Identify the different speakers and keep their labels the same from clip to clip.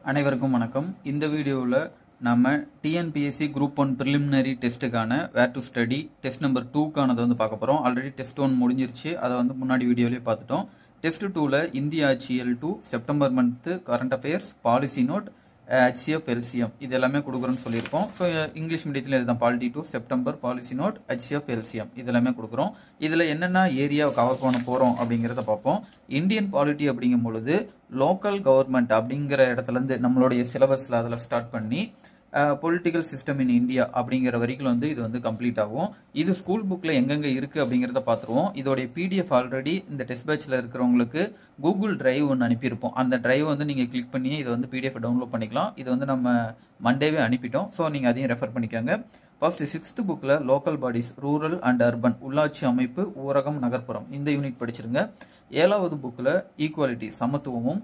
Speaker 1: அனைவருக்கும் வணக்கம். இந்த வீடியோவில் நம்ம டிஎன்பிஎஸ்சி குரூப் 1 ப்ரிலிமினரி டெஸ்ட்டுக்கான where to study test number 2க்கானதை வந்து பார்க்க போகிறோம். ஆல்ரெடி டெஸ்ட் 1 முடிஞ்சிருச்சு, அதை வந்து முன்னாடி வீடியோலேயே பார்த்துட்டோம். டெஸ்ட் 2ல் இந்திய ஆட்சியல் 2 September month current affairs policy note HCF LCM இது எல்லாமே கொடுக்குறோன்னு சொல்லியிருக்கோம். ஸோ இங்கிலீஷ் மீடியத்தில் இதுதான் polity 2 September policy note HCF LCM இது எல்லாமே கொடுக்குறோம். இதில் என்னென்ன ஏரியா கவர் பண்ண போகிறோம் அப்படிங்கிறத பார்ப்போம். இந்தியன் பாலிட்டி அப்படிங்கும் பொழுது லோக்கல் கவர்மெண்ட் அப்படிங்கிற இடத்துலேருந்து நம்மளுடைய சிலபஸில் அதில் ஸ்டார்ட் பண்ணி பொலிட்டிக்கல் சிஸ்டம் இன் இந்தியா அப்படிங்கிற வரைக்கும் வந்து இது வந்து கம்ப்ளீட் ஆகும். இது ஸ்கூல் புக்கில் எங்கெங்கே இருக்குது அப்படிங்கிறத பார்த்துருவோம். இதோடைய PDF ஆல்ரெடி இந்த டெஸ்ட் பேட்சில் இருக்கிறவங்களுக்கு கூகுள் டிரைவ் ஒன்று அனுப்பியிருப்போம். அந்த டிரைவ் வந்து நீங்கள் கிளிக் பண்ணி இதை வந்து PDF டவுன்லோட் பண்ணிக்கலாம். இது வந்து நம்ம மண்டேவே அனுப்பிட்டோம். ஸோ நீங்கள் அதையும் ரெஃபர் பண்ணிக்கோங்க. ஃபர்ஸ்ட் 6th புக்கில் local bodies rural and urban உள்ளாட்சி அமைப்பு ஊரகம் நகர்ப்புறம் இந்த யூனிட் படிச்சிருங்க. 7வது புக்கில் ஈக்குவாலிட்டி சமத்துவமும்,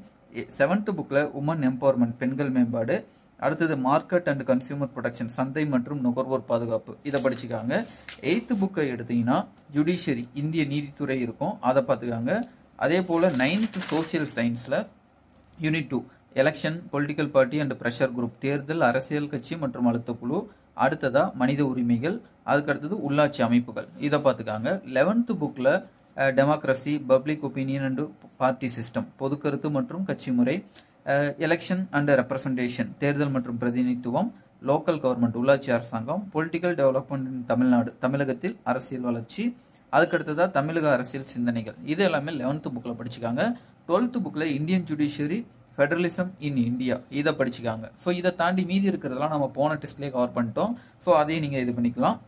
Speaker 1: 7th புக்கில் உமன் எம்பவர்மெண்ட் பெண்கள் மேம்பாடு, அடுத்தது மார்க்கெட் அண்ட் கன்சியூமர் ப்ரொடெக்ஷன் சந்தை மற்றும் நுகர்வோர் பாதுகாப்பு இதை படிச்சுக்காங்க. 8th புக்கை எடுத்தீங்கன்னா ஜுடிஷியரி இந்திய நீதித்துறை இருக்கும், அதை பார்த்துக்காங்க. அதே போல் 9th சோசியல் சயின்ஸில் unit 2 election political party and pressure group தேர்தல் அரசியல் கட்சி மற்றும் அழுத்த குழு, அடுத்ததா மனித உரிமைகள், அதுக்கு அடுத்தது உள்ளாட்சி அமைப்புகள் இதை பார்த்துக்காங்க. 11th புக்கில் democracy public opinion and party system பொதுக்கருத்து மற்றும் கட்சி முறை, எலெக்ஷன் அண்ட் ரெப்ரசன்டேஷன் தேர்தல் மற்றும் பிரதிநிதித்துவம், லோக்கல் கவர்மெண்ட் உள்ளாட்சி அரசாங்கம், பொலிட்டிக்கல் டெவலப்மெண்ட் இன் தமிழ்நாடு தமிழகத்தில் அரசியல் வளர்ச்சி, அதுக்கடுத்ததா தமிழக அரசியல் சிந்தனைகள் இது எல்லாமே 11th புக்கில் படிச்சுக்காங்க. 12th புக்கில் Indian judiciary federalism in India இதை படிச்சுக்காங்க. ஸோ இதை தாண்டி மீதி இருக்கிறதெல்லாம் நம்ம போன டெஸ்ட்லேயே கவர் பண்ணிட்டோம். ஸோ அதையும் நீங்கள் இது பண்ணிக்கலாம்.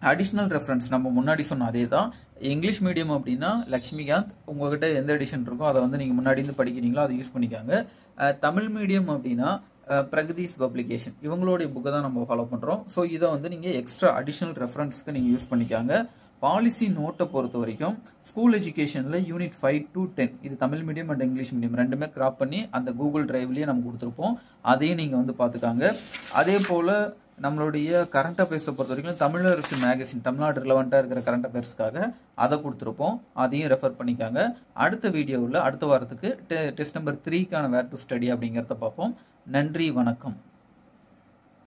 Speaker 1: அடிஷ்னல் ரெஃபரன்ஸ் நம்ம முன்னாடி சொன்ன அதே தான். இங்கிலீஷ் மீடியம் அப்படின்னா லக்ஷ்மிகாந்த் உங்ககிட்ட எந்த எடிஷன் இருக்கோ அதை வந்து நீங்கள் முன்னாடி இருந்து படிக்கிறீங்களோ அதை யூஸ் பண்ணிக்காங்க. தமிழ் மீடியம் அப்படின்னா பிரகதீஸ் பப்ளிகேஷன் இவங்களுடைய புக்கை தான் நம்ம ஃபாலோ பண்ணுறோம். ஸோ இதை வந்து நீங்கள் எக்ஸ்ட்ரா அடிஷ்னல் ரெஃபரன்ஸ்க்கு நீங்கள் யூஸ் பண்ணிக்காங்க. பாலிசி நோட்டை பொறுத்த வரைக்கும் ஸ்கூல் எஜுகேஷனில் யூனிட் 5 to 10 இது Tamil medium and English medium ரெண்டுமே கிராப் பண்ணி அந்த கூகுள் டிரைவ்லேயே நம்ம கொடுத்துருப்போம். அதையும் நீங்கள் வந்து பார்த்துக்காங்க. அதே போல் நம்மளுடைய கரண்ட் அஃபேர்ஸை பொறுத்த வரைக்கும் தமிழரசு மேகசின் தமிழ்நாடு ரிலவெண்ட்டாக இருக்கிற கரண்ட் அஃபேர்ஸ்க்காக அதை கொடுத்துருப்போம். அதையும் ரெஃபர் பண்ணிக்காங்க. அடுத்த வீடியோவில் அடுத்த வாரத்துக்கு டெஸ்ட் நம்பர் 3க்கான வேர் டு ஸ்டடி அப்படிங்கிறத பார்ப்போம். நன்றி, வணக்கம்.